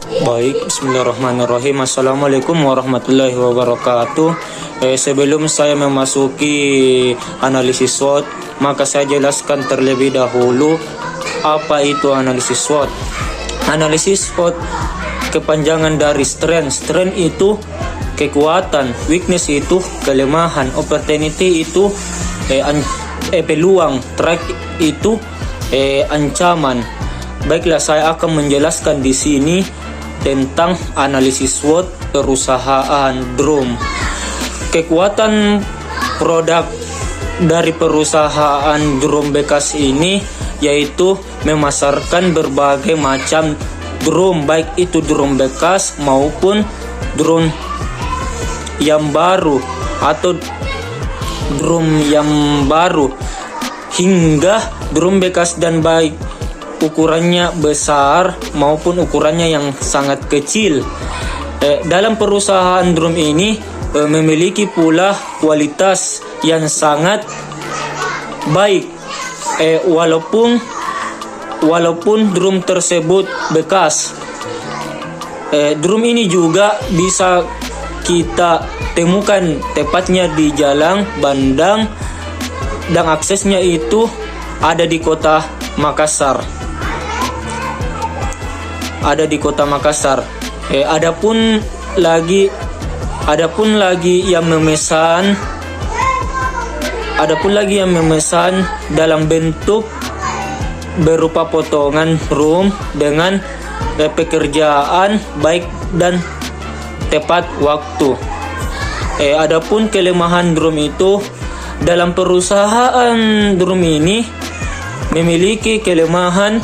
Baik, bismillahirrahmanirrahim. Assalamualaikum warahmatullahi wabarakatuh. Sebelum saya memasuki analisis SWOT, maka saya jelaskan terlebih dahulu apa itu analisis SWOT. Analisis SWOT kepanjangan dari strength. Strength itu kekuatan, weakness itu kelemahan, opportunity itu peluang, threat itu ancaman. Baiklah, saya akan menjelaskan di sini tentang analisis SWOT perusahaan drum. Kekuatan produk dari perusahaan drum bekas ini yaitu memasarkan berbagai macam drum, baik itu drum bekas maupun drum yang baru atau drum yang baru, hingga drum bekas dan baik ukurannya besar maupun ukurannya yang sangat kecil. Dalam perusahaan drum ini memiliki pula kualitas yang sangat baik, walaupun drum tersebut bekas. Drum ini juga bisa kita temukan tepatnya di Jalan Bandang dan aksesnya itu ada di kota Makassar. Adapun lagi yang memesan dalam bentuk berupa potongan drum dengan pekerjaan baik dan tepat waktu. Adapun kelemahan drum itu, dalam perusahaan drum ini memiliki kelemahan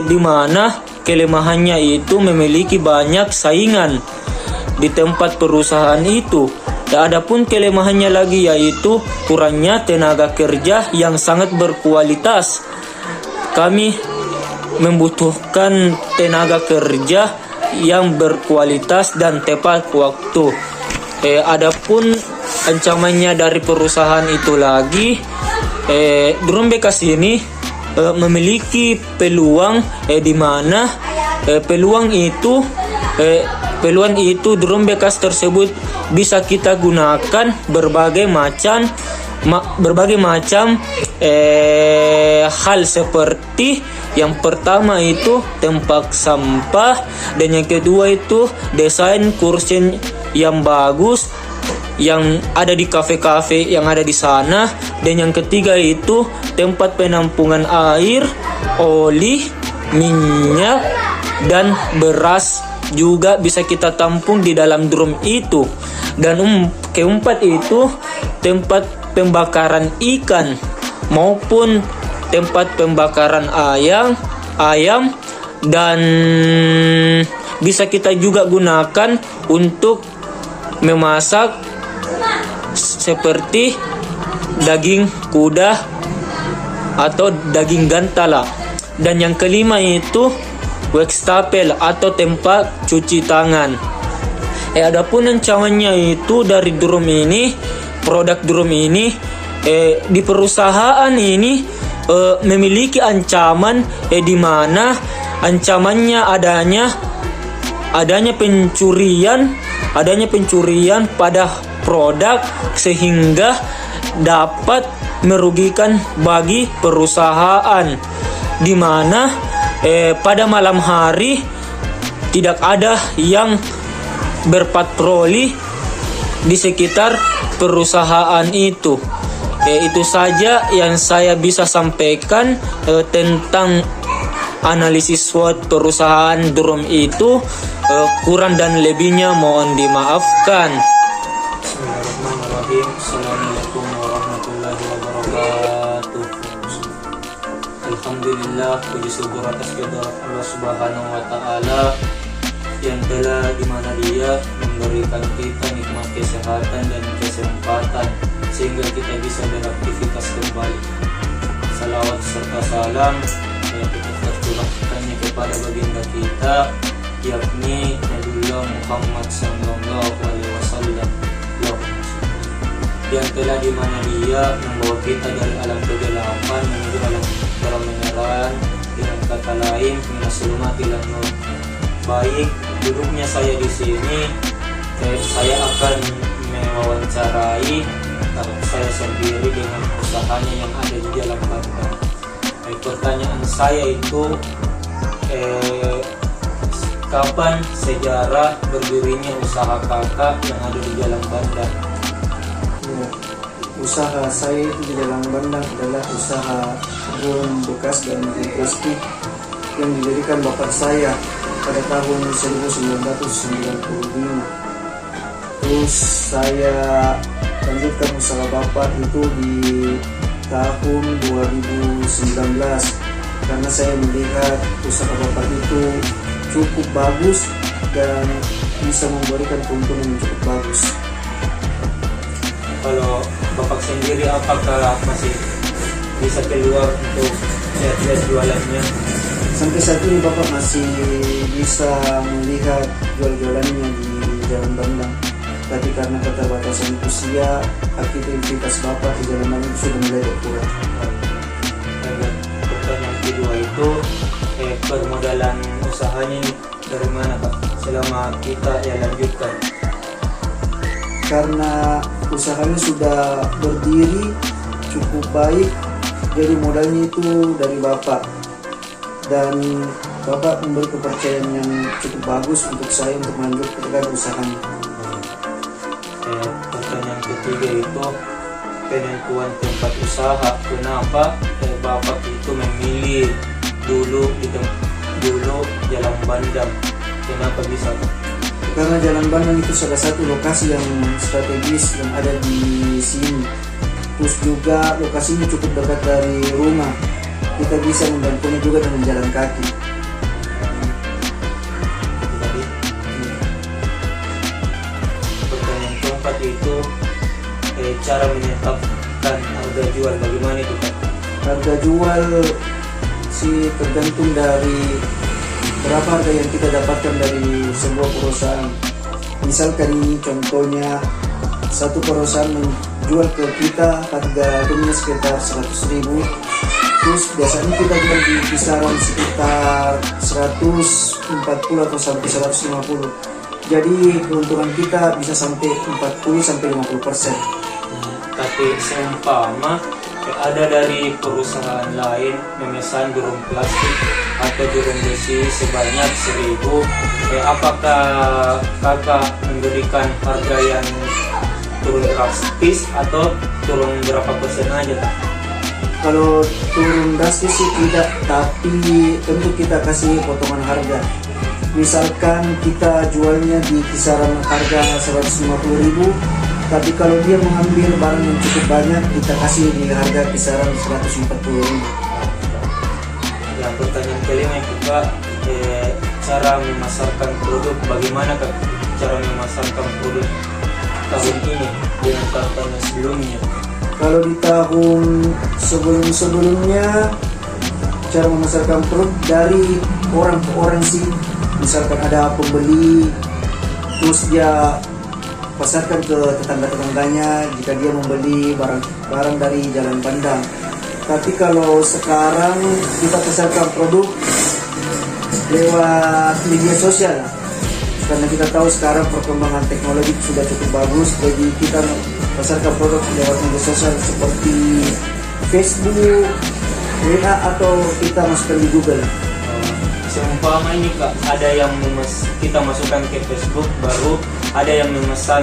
di mana kelemahannya itu memiliki banyak saingan di tempat perusahaan itu. Adapun kelemahannya lagi yaitu kurangnya tenaga kerja yang sangat berkualitas. Kami membutuhkan tenaga kerja yang berkualitas dan tepat waktu. Adapun ancamannya dari perusahaan itu lagi, drum bekas ini memiliki peluang di mana peluang itu drum bekas tersebut bisa kita gunakan berbagai macam hal, seperti yang pertama itu tempat sampah, dan yang kedua itu desain kursi yang bagus yang ada di kafe-kafe yang ada di sana, dan yang ketiga itu tempat penampungan air, oli, minyak, dan beras juga bisa kita tampung di dalam drum itu. Dan keempat itu tempat pembakaran ikan maupun tempat pembakaran ayam, dan bisa kita juga gunakan untuk memasak seperti daging kuda atau daging gantala. Dan yang kelima itu wastafel atau tempat cuci tangan. Adapun ancamannya itu dari drum ini, produk drum ini di perusahaan ini memiliki ancaman di mana ancamannya adanya pencurian pada produk, sehingga dapat merugikan bagi perusahaan, di mana pada malam hari tidak ada yang berpatroli di sekitar perusahaan itu. Itu saja yang saya bisa sampaikan tentang analisis SWOT perusahaan drum itu. Kurang dan lebihnya mohon dimaafkan. Bismillahirrahmanirrahim. Assalamualaikum warahmatullahi wabarakatuh. Alhamdulillah, puji syukur atas kehadirat Allah Subhanahu wa taala yang telah dimana Dia memberikan kita nikmat kesehatan dan kesempatan sehingga kita bisa beraktivitas kembali. Salawat serta salam kita tercurahkannya kepada baginda kita, yakni Nabiullah Muhammad sallallahu alaihi wasallam, yang telah dimana Dia membawa kita dari alam kegelapan menuju alam terang menerang, dengan kata lain minasulumatil nur, baik duduknya saya di sini, saya akan mewawancarai saya sendiri dengan usahanya yang ada di Jalan Bandang. Pertanyaan saya itu, kapan sejarah berdirinya usaha kakak yang ada di Jalan Bandang? Ya, usaha saya itu di Jalan Bandang adalah usaha bom bekas dan bom plastik yang didirikan bapak saya pada tahun 1995. Terus saya lanjutkan usaha bapak itu di tahun 2019 karena saya melihat usaha bapak itu cukup bagus dan bisa memberikan keuntungan yang cukup bagus. Kalau bapak sendiri apakah masih bisa keluar untuk lihat-lihat jualannya? Sampai saat ini bapak masih bisa melihat jual-jualannya di Jalan Bandang. Tapi karena keterbatasan usia, aktivitas bapak di Jalan Bandang sudah mulai berkurang. Dan pertanyaan kedua itu, permodalan usahanya ini dari mana Pak? Selama kita lanjutkan. Karena usahanya sudah berdiri cukup baik, jadi modalnya itu dari bapak. Dan bapak memberi kepercayaan yang cukup bagus untuk saya untuk melanjutkan usahanya. Pertanyaan ketiga itu, penentuan tempat usaha. Kenapa bapak itu memilih dulu Jalan Bandang? Kenapa bisa? Karena Jalan Bandang itu salah satu lokasi yang strategis yang ada di sini. Terus juga lokasinya cukup dekat dari rumah. Kita bisa membantunya juga dengan jalan kaki. Pertanyaan keempat itu, cara menetapkan harga jual bagaimana itu Pak? Harga jual sih tergantung dari berapa harga yang kita dapatkan dari sebuah perusahaan. Misalkan ini contohnya, satu perusahaan menjual ke kita harga dunia sekitar 100.000, terus biasanya kita jual di kisaran sekitar 140 atau sampai 150. Jadi keuntungan kita bisa sampai 40-50%. Tapi seumpama ada dari perusahaan lain memesan drum plastik atau drum besi sebanyak 1.000, apakah kakak memberikan harga yang turun drastis atau turun berapa persen aja? Kalau turun drastis sih tidak, tapi tentu kita kasih potongan harga. Misalkan kita jualnya di kisaran harga 150.000, tapi kalau dia mengambil barang yang cukup banyak, kita kasih di harga kisaran 140.000. Yang pertanyaan kelima itu Pak, cara memasarkan produk. Bagaimana Kak cara memasarkan produk tahun ini dengan tahun sebelumnya? Kalau di tahun sebelumnya, cara memasarkan produk dari orang ke orang sih. Misalkan ada pembeli, terus dia pasarkan ke tetangga-tetangganya jika dia membeli barang dari Jalan Bandang. Tapi kalau sekarang kita pasarkan produk lewat media sosial, karena kita tahu sekarang perkembangan teknologi sudah cukup bagus, jadi kita pasarkan produk lewat media sosial seperti Facebook, WA, atau kita masukkan di Google. Seumpama ini Kak, ada yang kita masukkan ke Facebook, baru ada yang memesan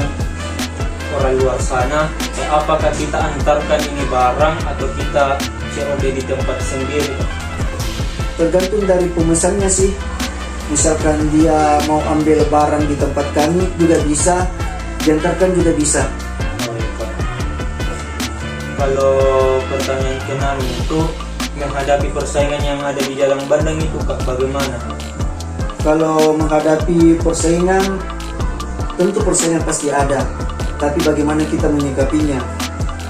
orang luar sana, apakah kita antarkan ini barang atau kita COD di tempat sendiri? Tergantung dari pemesannya sih. Misalkan dia mau ambil barang di tempat kami juga bisa, diantarkan juga bisa. Oh, iya, Pak. Kalau pertanyaan ke-6 itu, menghadapi persaingan yang ada di Jalan Bandang itu Kak, bagaimana? Kalau menghadapi persaingan, tentu persaingan pasti ada, tapi bagaimana kita menyikapinya.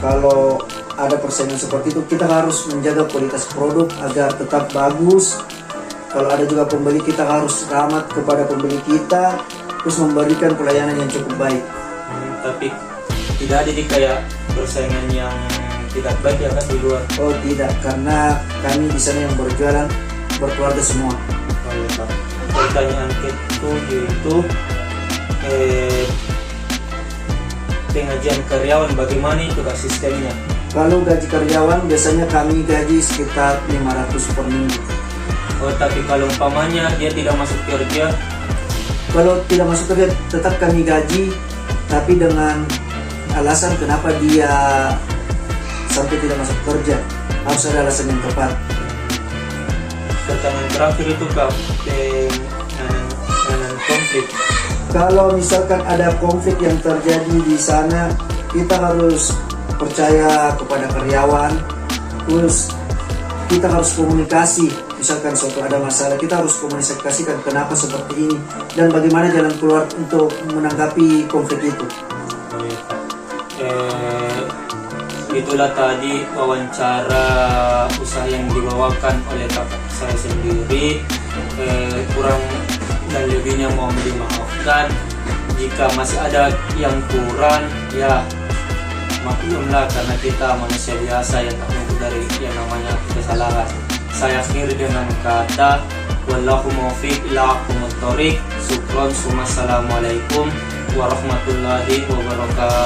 Kalau ada persaingan seperti itu, kita harus menjaga kualitas produk agar tetap bagus. Kalau ada juga pembeli, kita harus ramah kepada pembeli kita, terus memberikan pelayanan yang cukup baik. Tapi tidak ada di kayak persaingan yang tidak baik ya kan di luar? Oh tidak, karena kami di sana yang berjualan berkeluarga semua. Oh, iya, Pak. pertanyaan ketujuh itu pengajian karyawan, bagaimana itu Kak sistemnya? Kalau gaji karyawan biasanya kami gaji sekitar 500 per minggu. Oh, tapi kalau umpamanya dia tidak masuk kerja, Kalau tidak masuk kerja tetap kami gaji, tapi dengan alasan kenapa dia sampai tidak masuk kerja. Harus ada alasan yang tepat. pertanyaan terakhir itu Kak, penanganan konflik. Kalau misalkan ada konflik yang terjadi di sana, kita harus percaya kepada karyawan, terus kita harus komunikasi. Misalkan suatu ada masalah, kita harus komunikasikan kenapa seperti ini dan bagaimana jalan keluar untuk menanggapi konflik itu. Oh, iya, Kak. Itulah tadi wawancara usaha yang dibawakan oleh kakak saya sendiri. Kurang dan lebihnya mohon dimaafkan. Jika masih ada yang kurang, ya maklumlah karena kita manusia biasa yang tak luput dari yang namanya kesalahan. Saya akhiri dengan kata wallahu muwaffiq ila aqwamit thoriq. Syukron, assalamualaikum warahmatullahi wabarakatuh.